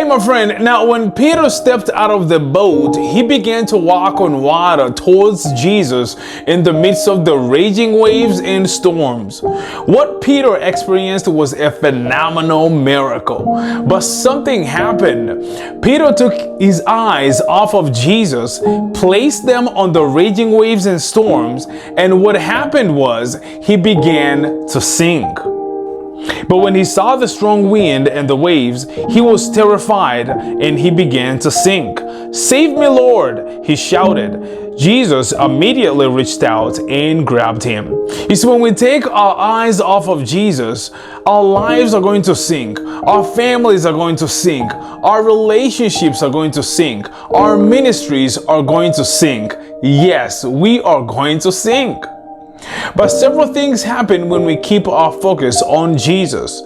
Hey, my friend. Now, when Peter stepped out of the boat, he began to walk on water towards Jesus in the midst of the raging waves and storms. What Peter experienced was a phenomenal miracle. But something happened. Peter took his eyes off of Jesus, placed them on the raging waves and storms, and what happened was he began to sink. But when he saw the strong wind and the waves, he was terrified and he began to sink. "Save me, Lord," he shouted. Jesus immediately reached out and grabbed him. You see, when we take our eyes off of Jesus, our lives are going to sink. Our families are going to sink. Our relationships are going to sink. Our ministries are going to sink. Yes, we are going to sink. But several things happen when we keep our focus on Jesus.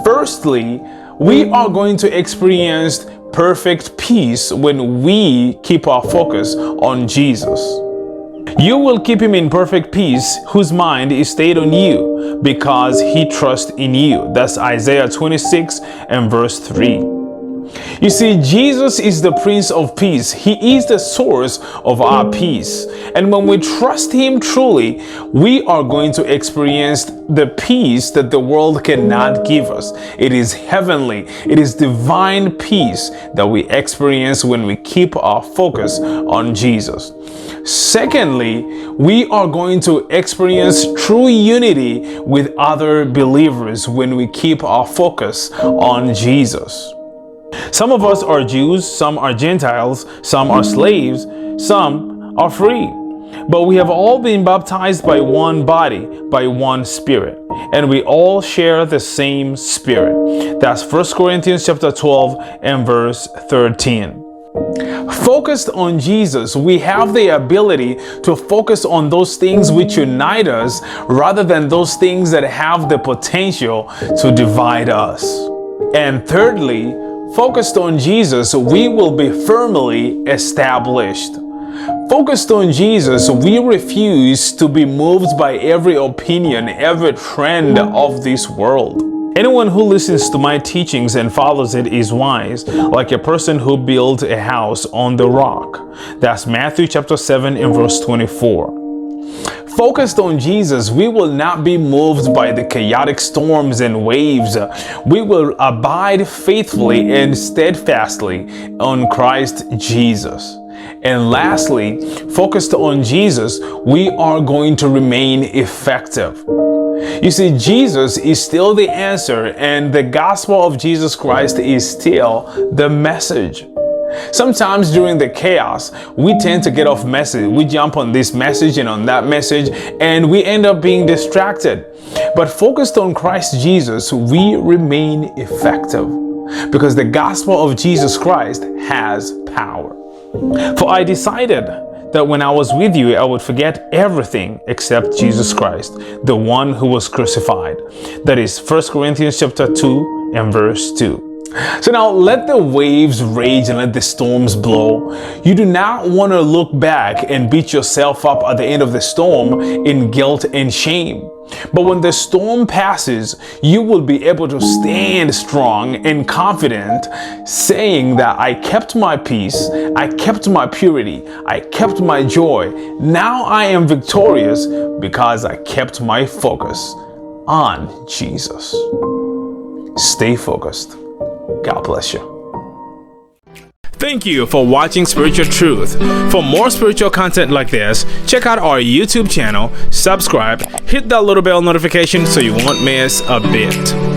Firstly, we are going to experience perfect peace when we keep our focus on Jesus. You will keep him in perfect peace whose mind is stayed on you because he trusts in you. That's Isaiah 26 and verse 3. You see, Jesus is the Prince of Peace. He is the source of our peace. And when we trust him truly, we are going to experience the peace that the world cannot give us. It is heavenly. It is divine peace that we experience when we keep our focus on Jesus. Secondly, we are going to experience true unity with other believers when we keep our focus on Jesus. Some of us are Jews, some are Gentiles, some are slaves, some are free. But we have all been baptized by one body, by one Spirit, and we all share the same Spirit. That's 1 Corinthians chapter 12 and verse 13. Focused on Jesus, we have the ability to focus on those things which unite us rather than those things that have the potential to divide us. And thirdly, focused on Jesus, we will be firmly established. Focused on Jesus, we refuse to be moved by every opinion, every trend of this world. Anyone who listens to my teachings and follows it is wise, like a person who built a house on the rock. That's Matthew chapter 7 and verse 24. Focused on Jesus, we will not be moved by the chaotic storms and waves. We will abide faithfully and steadfastly on Christ Jesus. And lastly, focused on Jesus, we are going to remain effective. You see, Jesus is still the answer, and the gospel of Jesus Christ is still the message. Sometimes during the chaos, we tend to get off message. We jump on this message and on that message, and we end up being distracted. But focused on Christ Jesus, we remain effective because the gospel of Jesus Christ has power. For I decided that when I was with you, I would forget everything except Jesus Christ, the one who was crucified. That is 1 Corinthians chapter 2 and verse 2. So now let the waves rage and let the storms blow. You do not want to look back and beat yourself up at the end of the storm in guilt and shame. But when the storm passes, you will be able to stand strong and confident, saying that I kept my peace, I kept my purity, I kept my joy. Now I am victorious because I kept my focus on Jesus. Stay focused. God bless you. Thank you for watching Spiritual Truth. For more spiritual content like this, check out our YouTube channel, subscribe, hit that little bell notification so you won't miss a bit.